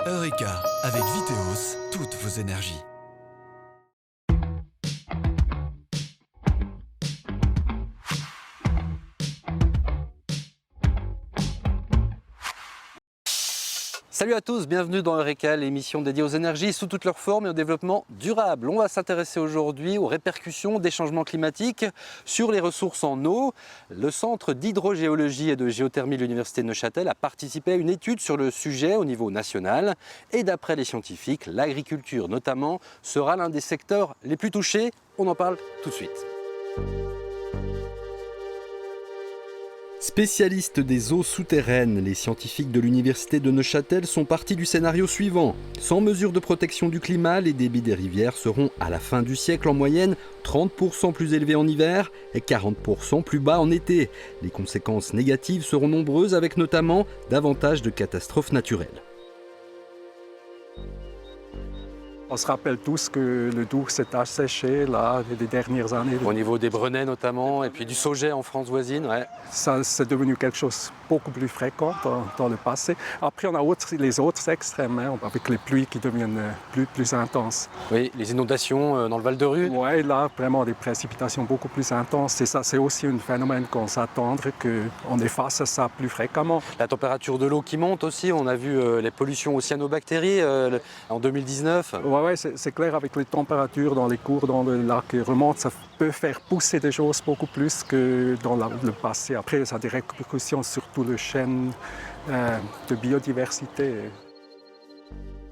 Eureka, avec Viteos, toutes vos énergies. Salut à tous, bienvenue dans Eureka, l'émission dédiée aux énergies sous toutes leurs formes et au développement durable. On va s'intéresser aujourd'hui aux répercussions des changements climatiques sur les ressources en eau. Le Centre d'hydrogéologie et de géothermie de l'Université de Neuchâtel a participé à une étude sur le sujet au niveau national. Et d'après les scientifiques, l'agriculture notamment sera l'un des secteurs les plus touchés. On en parle tout de suite. Spécialistes des eaux souterraines, les scientifiques de l'Université de Neuchâtel sont partis du scénario suivant. Sans mesure de protection du climat, les débits des rivières seront à la fin du siècle en moyenne 30% plus élevés en hiver et 40% plus bas en été. Les conséquences négatives seront nombreuses avec notamment davantage de catastrophes naturelles. On se rappelle tous que le Doubs s'est asséché là, les dernières années. Au niveau des Brenets notamment, et puis du Sauget en France voisine. Ouais. Ça, c'est devenu quelque chose de beaucoup plus fréquent dans le passé. Après, on a les autres extrêmes, hein, avec les pluies qui deviennent plus intenses. Oui, les inondations dans le Val de Rue. Oui, là, vraiment des précipitations beaucoup plus intenses. Et ça, c'est aussi un phénomène qu'on s'attend, qu'on est face à ça plus fréquemment. La température de l'eau qui monte aussi, on a vu les pollutions aux cyanobactéries en 2019. Oui, c'est clair, avec les températures dans les cours, dans le lac qui remontent, ça peut faire pousser des choses beaucoup plus que dans le passé. Après, ça a des répercussions sur tout le chaîne de biodiversité.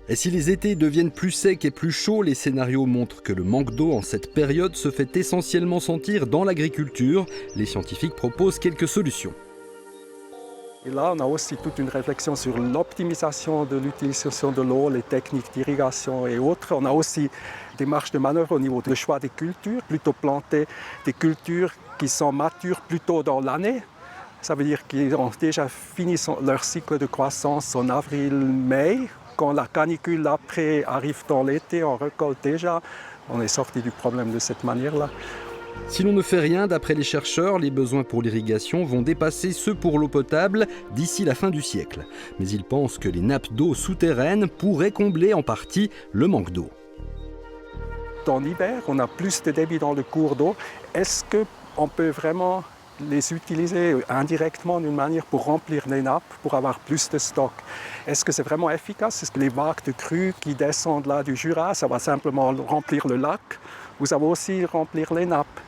Et si les étés deviennent plus secs et plus chauds, les scénarios montrent que le manque d'eau en cette période se fait essentiellement sentir dans l'agriculture. Les scientifiques proposent quelques solutions. Et là, on a aussi toute une réflexion sur l'optimisation de l'utilisation de l'eau, les techniques d'irrigation et autres. On a aussi des marges de manœuvre au niveau du choix des cultures, plutôt planter des cultures qui sont matures plus tôt dans l'année. Ça veut dire qu'ils ont déjà fini leur cycle de croissance en avril-mai. Quand la canicule après arrive dans l'été, on récolte déjà. On est sorti du problème de cette manière-là. Si l'on ne fait rien, d'après les chercheurs, les besoins pour l'irrigation vont dépasser ceux pour l'eau potable d'ici la fin du siècle. Mais ils pensent que les nappes d'eau souterraines pourraient combler en partie le manque d'eau. Dans l'hiver, on a plus de débit dans le cours d'eau. Est-ce qu'on peut vraiment les utiliser indirectement d'une manière pour remplir les nappes, pour avoir plus de stock? Est-ce que c'est vraiment efficace? Est-ce que les vagues de crues qui descendent là du Jura, ça va simplement remplir le lac? Vous allez aussi remplir les nappes.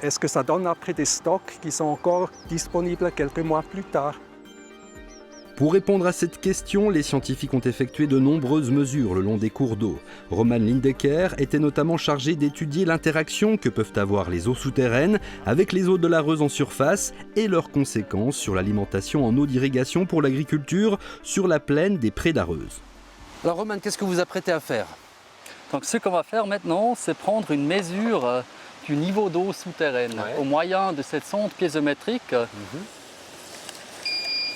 Est-ce que ça donne après des stocks qui sont encore disponibles quelques mois plus tard? Pour répondre à cette question, les scientifiques ont effectué de nombreuses mesures le long des cours d'eau. Roman Lindecker était notamment chargé d'étudier l'interaction que peuvent avoir les eaux souterraines avec les eaux de la Reuse en surface et leurs conséquences sur l'alimentation en eau d'irrigation pour l'agriculture sur la plaine des Prés d'Areuse. Alors Roman, qu'est-ce que vous apprêtez à faire? Donc ce qu'on va faire maintenant, c'est prendre une mesure du niveau d'eau souterraine au moyen de cette sonde piézométrique.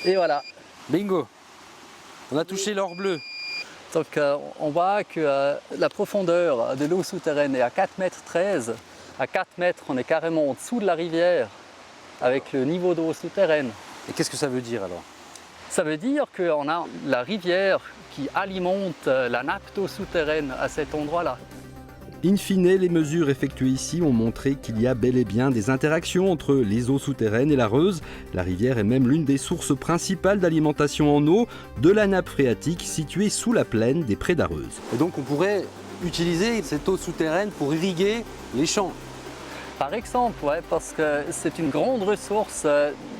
Et voilà. Bingo! On a touché l'or bleu. Donc on voit que la profondeur de l'eau souterraine est à 4,13 m. À 4 mètres, on est carrément en dessous de la rivière avec le niveau d'eau souterraine. Et qu'est-ce que ça veut dire alors? Ça veut dire qu'on a la rivière qui alimente la nappe d'eau souterraine à cet endroit-là. In fine, les mesures effectuées ici ont montré qu'il y a bel et bien des interactions entre les eaux souterraines et la Reuse. La rivière est même l'une des sources principales d'alimentation en eau de la nappe phréatique située sous la plaine des Prés d'Areuse. Et donc on pourrait utiliser cette eau souterraine pour irriguer les champs. Par exemple, parce que c'est une grande ressource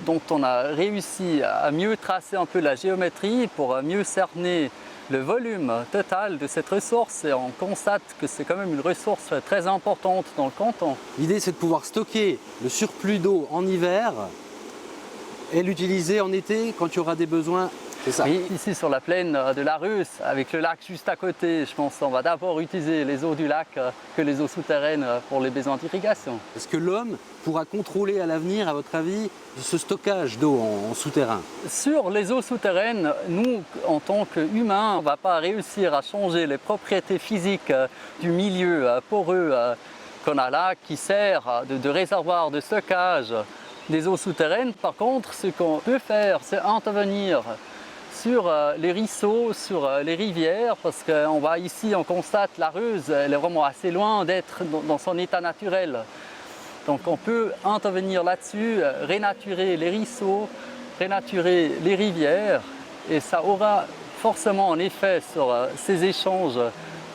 dont on a réussi à mieux tracer un peu la géométrie pour mieux cerner le volume total de cette ressource et on constate que c'est quand même une ressource très importante dans le canton. L'idée c'est de pouvoir stocker le surplus d'eau en hiver et l'utiliser en été quand il y aura des besoins. C'est ça. Oui, ici sur la plaine de la Reuse, avec le lac juste à côté, je pense qu'on va d'abord utiliser les eaux du lac que les eaux souterraines pour les besoins d'irrigation. Est-ce que l'homme pourra contrôler à l'avenir, à votre avis, ce stockage d'eau en souterrain? Sur les eaux souterraines, nous, en tant qu'humains, on ne va pas réussir à changer les propriétés physiques du milieu poreux qu'on a là, qui sert de réservoir de stockage des eaux souterraines. Par contre, ce qu'on peut faire, c'est intervenir sur les ruisseaux, sur les rivières, parce qu'on va ici, on constate la Reuse, elle est vraiment assez loin d'être dans son état naturel. Donc on peut intervenir là-dessus, renaturer les ruisseaux, renaturer les rivières, et ça aura forcément un effet sur ces échanges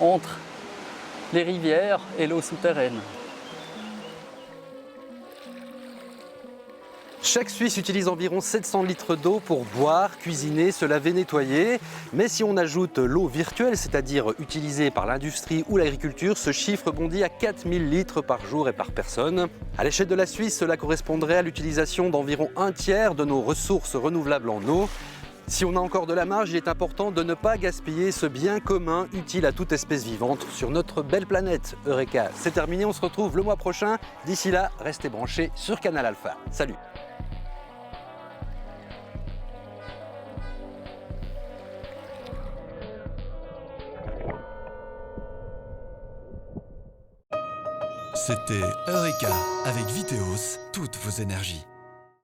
entre les rivières et l'eau souterraine. Chaque Suisse utilise environ 700 litres d'eau pour boire, cuisiner, se laver, nettoyer. Mais si on ajoute l'eau virtuelle, c'est-à-dire utilisée par l'industrie ou l'agriculture, ce chiffre bondit à 4000 litres par jour et par personne. À l'échelle de la Suisse, cela correspondrait à l'utilisation d'environ un tiers de nos ressources renouvelables en eau. Si on a encore de la marge, il est important de ne pas gaspiller ce bien commun utile à toute espèce vivante sur notre belle planète. Eureka, c'est terminé, on se retrouve le mois prochain. D'ici là, restez branchés sur Canal Alpha. Salut! C'était Eureka avec Viteos, toutes vos énergies.